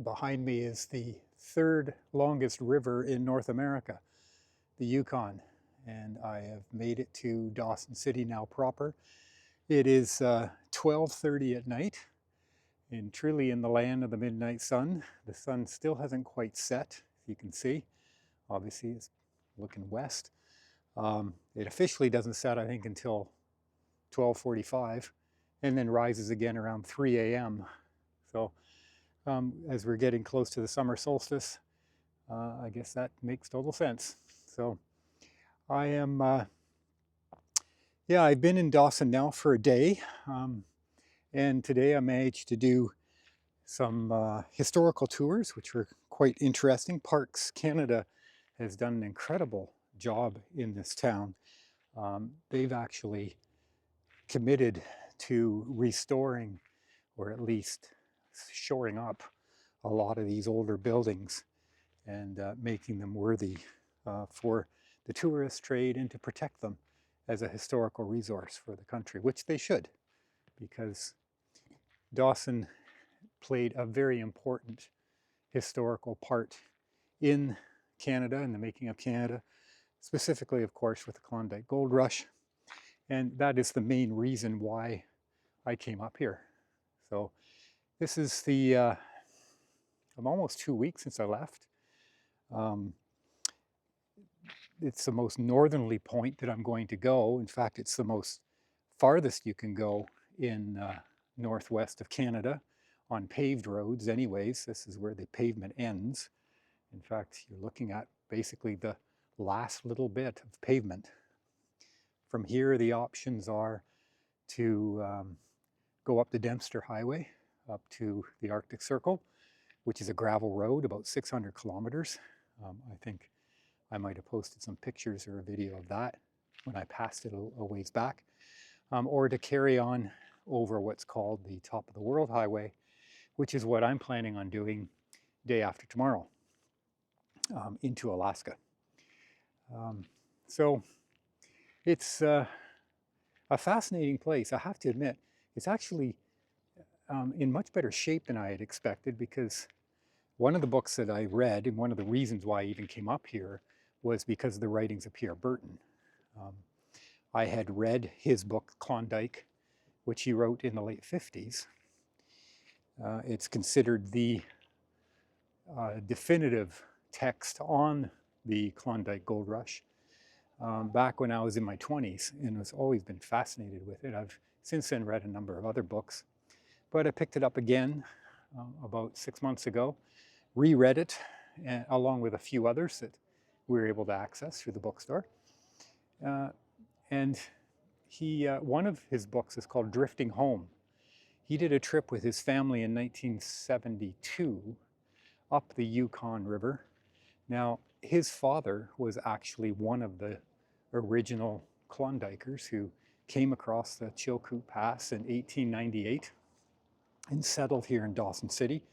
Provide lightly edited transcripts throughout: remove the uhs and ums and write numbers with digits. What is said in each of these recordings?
Behind me is the third longest river in North America, the Yukon, and I have made it to Dawson City now proper. It is 12:30 at night, and truly in the land of the midnight sun. The sun still hasn't quite set, as you can see. Obviously, it's looking west. It officially doesn't set, I think, until 12:45, and then rises again around 3 a.m. So as we're getting close to the summer solstice, I guess that makes total sense. So I am, yeah, I've been in Dawson now for a day, and today I managed to do some historical tours, which were quite interesting. Parks Canada has done an incredible job in this town. They've actually committed to restoring, or at least shoring up, a lot of these older buildings and making them worthy for the tourist trade and to protect them as a historical resource for the country, which they should, because Dawson played a very important historical part in Canada, in the making of Canada, specifically, of course, with the Klondike Gold Rush. And that is the main reason why I came up here. So this is I'm almost 2 weeks since I left. It's the most northerly point that I'm going to go. In fact, it's the most farthest you can go in northwest of Canada on paved roads anyways. This is where the pavement ends. In fact, you're looking at basically the last little bit of pavement. From here, the options are to go up the Dempster Highway up to the Arctic Circle, which is a gravel road, about 600 kilometers. I think I might have posted some pictures or a video of that when I passed it a ways back, or to carry on over what's called the Top of the World Highway, which is what I'm planning on doing day after tomorrow, into Alaska. So it's a fascinating place. I have to admit, it's actually in much better shape than I had expected, because one of the books that I read, and one of the reasons why I even came up here, was because of the writings of Pierre Berton. I had read his book, Klondike, which he wrote in the late 50s. It's considered the definitive text on the Klondike Gold Rush back when I was in my 20s, and has always been fascinated with it. I've since then read a number of other books, but I picked it up again about 6 months ago, reread it along with a few others that we were able to access through the bookstore. And one of his books is called Drifting Home. He did a trip with his family in 1972 up the Yukon River. Now, his father was actually one of the original Klondikers who came across the Chilkoot Pass in 1898 and settled here in Dawson City.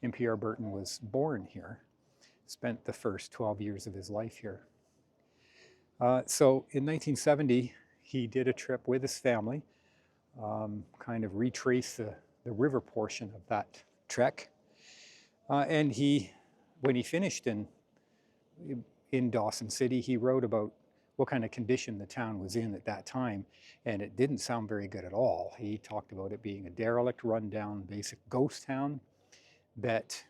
And Pierre Berton was born here, spent the first 12 years of his life here. So in 1970, he did a trip with his family, kind of retrace the river portion of that trek. And when he finished in Dawson City, he wrote about what kind of condition the town was in at that time, and it didn't sound very good at all. He talked about it being a derelict, rundown, basic ghost town, that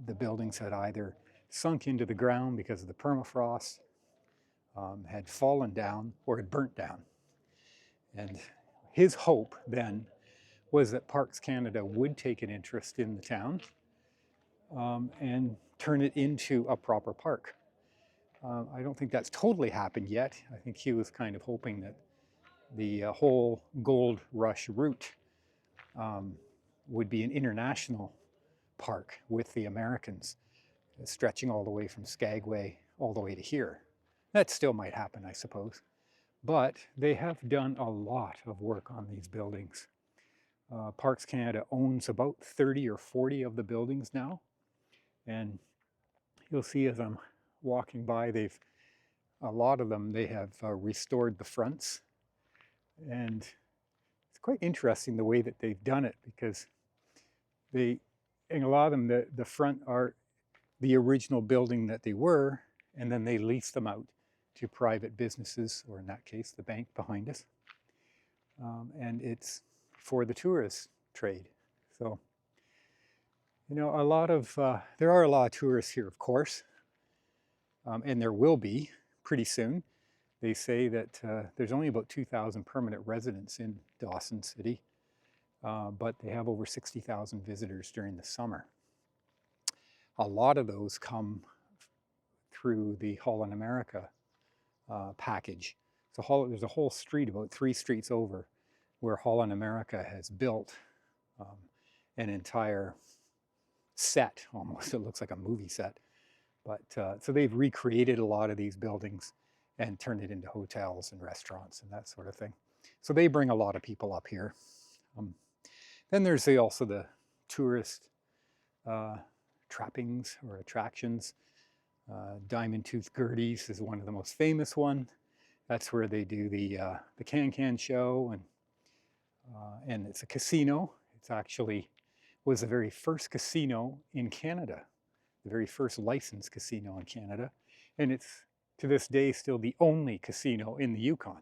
the buildings had either sunk into the ground because of the permafrost, had fallen down, or had burnt down. And his hope then was that Parks Canada would take an interest in the town and turn it into a proper park. I don't think that's totally happened yet. I think he was kind of hoping that the whole Gold Rush route would be an international park with the Americans, stretching all the way from Skagway all the way to here. That still might happen, I suppose. But they have done a lot of work on these buildings. Parks Canada owns about 30 or 40 of the buildings now. And you'll see as I'm walking by, a lot of them, they have restored the fronts. And it's quite interesting the way that they've done it, because they And a lot of them, the front are the original building that they were, and then they lease them out to private businesses, or in that case, the bank behind us. And it's for the tourist trade. So, you know, there are a lot of tourists here, of course, and there will be pretty soon. They say that there's only about 2,000 permanent residents in Dawson City, but they have over 60,000 visitors during the summer. A lot of those come through the Holland America package. So there's a whole street, about 3 streets over, where Holland America has built an entire set, almost. It looks like a movie set. But so they've recreated a lot of these buildings and turned it into hotels and restaurants and that sort of thing. So they bring a lot of people up here. Then there's also the tourist trappings or attractions. Diamond Tooth Gertie's is one of the most famous one. That's where they do the can-can show, and it's a casino. It's actually was the very first casino in Canada, the very first licensed casino in Canada, and it's to this day still the only casino in the Yukon.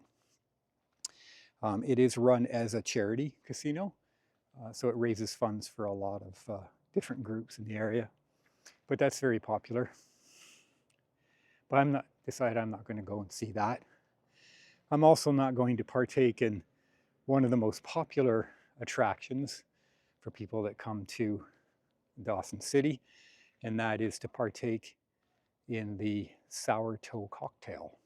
It is run as a charity casino, so it raises funds for a lot of different groups in the area, but that's very popular. But I'm not going to go and see that. I'm also not going to partake in one of the most popular attractions for people that come to Dawson City, and that is to partake in the sourdough cocktail.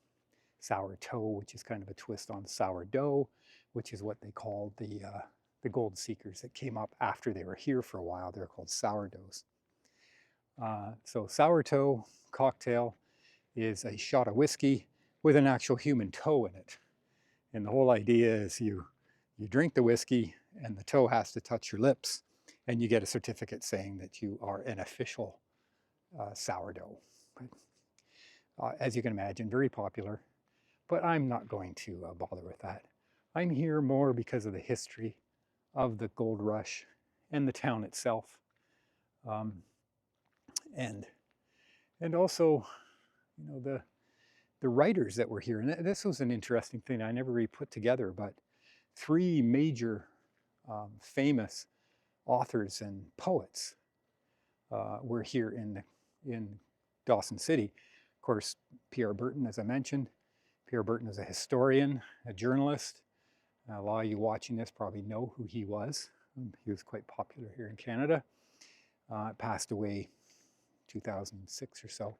Sourdough, which is kind of a twist on sourdough, which is what they called the gold seekers that came up after they were here for a while. They're called sourdoughs. So sourdough cocktail is a shot of whiskey with an actual human toe in it. And the whole idea is you drink the whiskey and the toe has to touch your lips, and you get a certificate saying that you are an official sourdough. As you can imagine, very popular, but I'm not going to bother with that. I'm here more because of the history of the Gold Rush and the town itself. And also, you know, the writers that were here. And this was an interesting thing I never really put together, but 3 major famous authors and poets were here in Dawson City. Of course, Pierre Berton, as I mentioned. Pierre Berton is a historian, a journalist. A lot of you watching this probably know who he was. He was quite popular here in Canada. Passed away 2006 or so.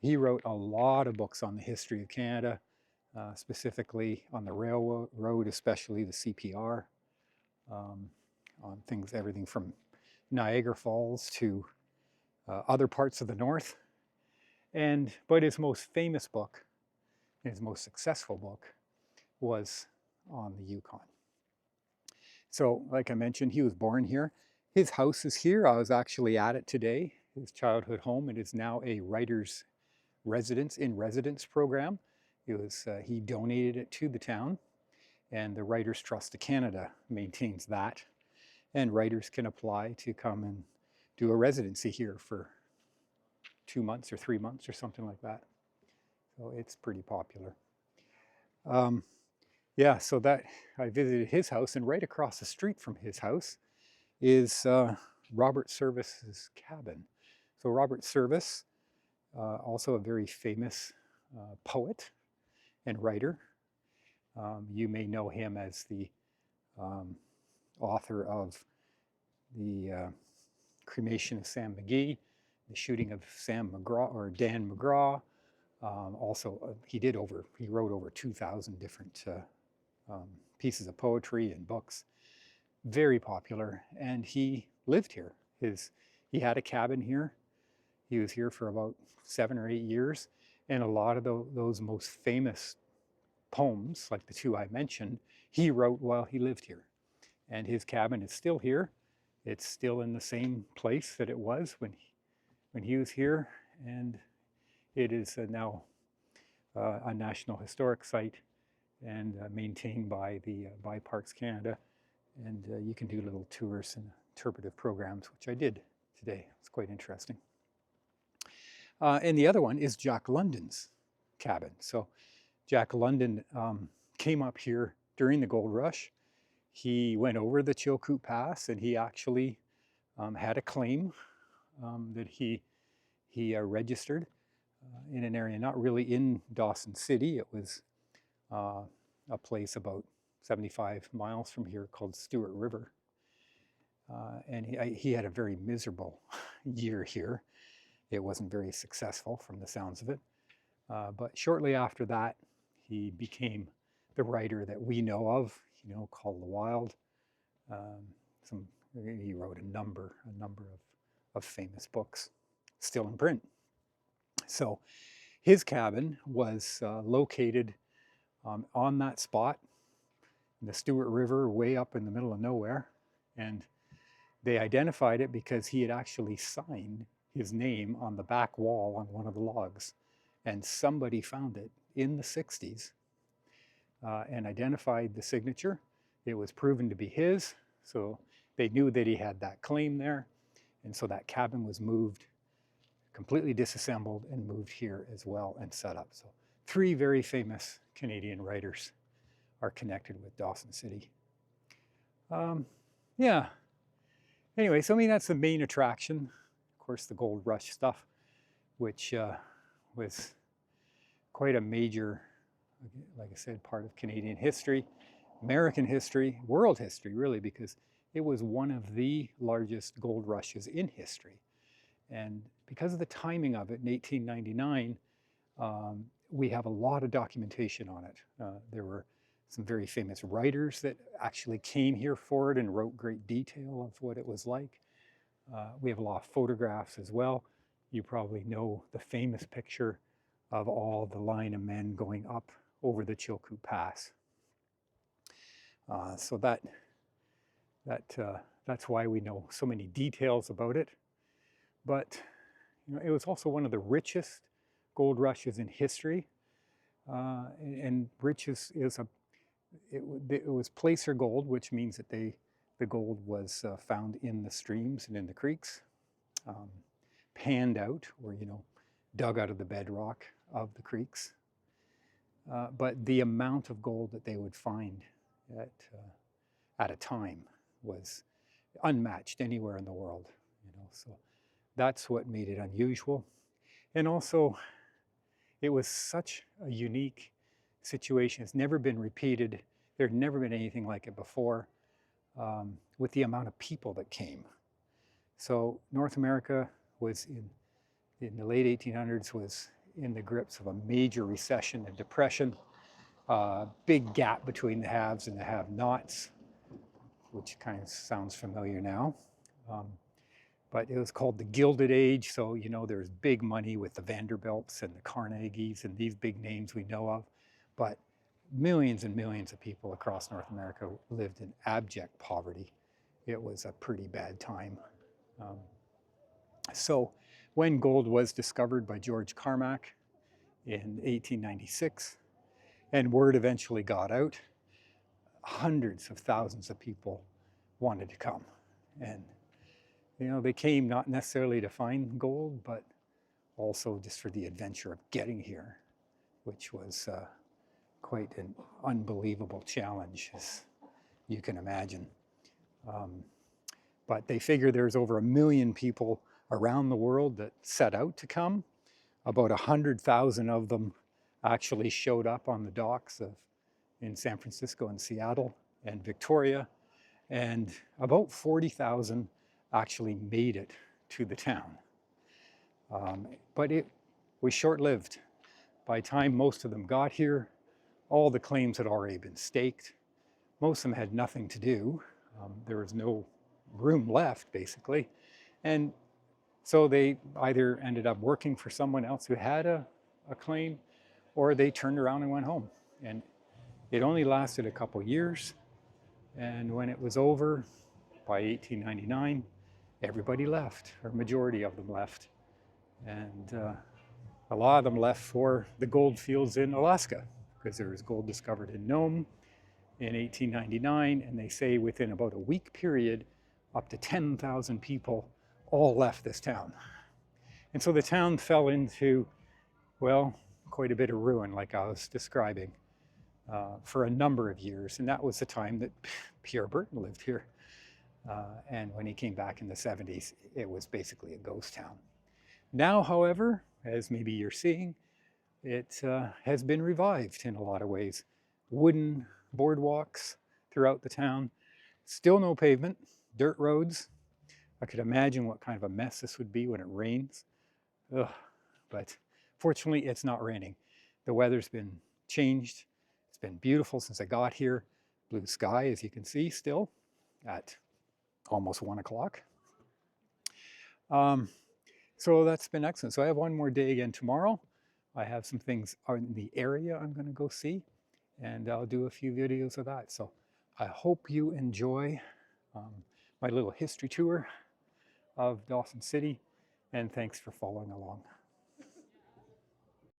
He wrote a lot of books on the history of Canada, specifically on the railroad, especially the CPR, on things, everything from Niagara Falls to other parts of the north. But his most famous book, his most successful book, was on the Yukon. So, like I mentioned, he was born here. His house is here. I was actually at it today. His childhood home. It is now a writer's residence program. He donated it to the town, and the Writers' Trust of Canada maintains that. And writers can apply to come and do a residency here for 2 months or 3 months or something like that. So it's pretty popular. Yeah, so that I visited his house, and right across the street from his house is Robert Service's cabin. So Robert Service, also a very famous poet and writer. You may know him as the author of the cremation of Sam McGee, the shooting of Sam McGraw or Dan McGraw. Also, he wrote over 2,000 different pieces of poetry and books. Very popular, and he lived here. He had a cabin here. He was here for about 7 or 8 years, and a lot of those most famous poems, like the 2 I mentioned, he wrote while he lived here. And his cabin is still here. It's still in the same place that it was when he was here, and it is now a National Historic Site and maintained by by Parks Canada. And you can do little tours and interpretive programs, which I did today. It's quite interesting. And the other one is Jack London's cabin. So Jack London came up here during the gold rush. He went over the Chilkoot Pass, and he actually had a claim that he registered in an area not really in Dawson City. It was a place about 75 miles from here called Stewart River. And he had a very miserable year here. It wasn't very successful from the sounds of it. But shortly after that, he became the writer that we know of, called The Wild. He wrote a number of famous books, still in print. So his cabin was located on that spot in the Stewart River, way up in the middle of nowhere. And they identified it because he had actually signed his name on the back wall on one of the logs. And somebody found it in the 60s and identified the signature. It was proven to be his, so they knew that he had that claim there. And so that cabin was moved, completely disassembled, and moved here as well and set up. So 3 very famous Canadian writers are connected with Dawson City. Yeah. Anyway, so I mean, that's the main attraction. Of course, the Gold Rush stuff, which was quite a major, like I said, part of Canadian history, American history, world history, really, because it was one of the largest gold rushes in history. And because of the timing of it in 1899, we have a lot of documentation on it. There were some very famous writers that actually came here for it and wrote great detail of what it was like. We have a lot of photographs as well. You probably know the famous picture of all the line of men going up over the Chilkoot Pass. So that's why we know so many details about it. But it was also one of the richest gold rushes in history. And rich it was placer gold, which means that the gold was found in the streams and in the creeks, panned out, or dug out of the bedrock of the creeks. But the amount of gold that they would find at a time was unmatched anywhere in the world. So that's what made it unusual. And also, it was such a unique situation. It's never been repeated. There'd never been anything like it before, with the amount of people that came. So North America was in the late 1800s, was in the grips of a major recession and depression, big gap between the haves and the have-nots, which kind of sounds familiar now. But it was called the Gilded Age, so there's big money with the Vanderbilts and the Carnegies and these big names we know of, but millions and millions of people across North America lived in abject poverty. It was a pretty bad time. So when gold was discovered by George Carmack in 1896, and word eventually got out, hundreds of thousands of people wanted to come. And they came not necessarily to find gold, but also just for the adventure of getting here, which was quite an unbelievable challenge, as you can imagine. But they figure there's over 1 million people around the world that set out to come. About 100,000 of them actually showed up on the docks in San Francisco and Seattle and Victoria, and about 40,000 actually made it to the town. But it was short-lived. By the time most of them got here, all the claims had already been staked. Most of them had nothing to do. There was no room left, basically. And so they either ended up working for someone else who had a claim, or they turned around and went home. And it only lasted a couple years. And when it was over, by 1899, everybody left, or majority of them left. And a lot of them left for the gold fields in Alaska, because there was gold discovered in Nome in 1899, and they say within about a week period, up to 10,000 people all left this town. And so the town fell into, well, quite a bit of ruin, like I was describing, for a number of years. And that was the time that Pierre Burton lived here. And when he came back in the 70s, it was basically a ghost town. Now, however, as maybe you're seeing, it has been revived in a lot of ways. Wooden boardwalks throughout the town, still no pavement, dirt roads. I could imagine what kind of a mess this would be when it rains. Ugh. But fortunately, it's not raining. The weather's been changed. It's been beautiful since I got here. Blue sky, as you can see, still at almost 1 o'clock. So that's been excellent. So I have one more day again tomorrow. I have some things in the area I'm going to go see, and I'll do a few videos of that. So I hope you enjoy my little history tour of Dawson City, and thanks for following along.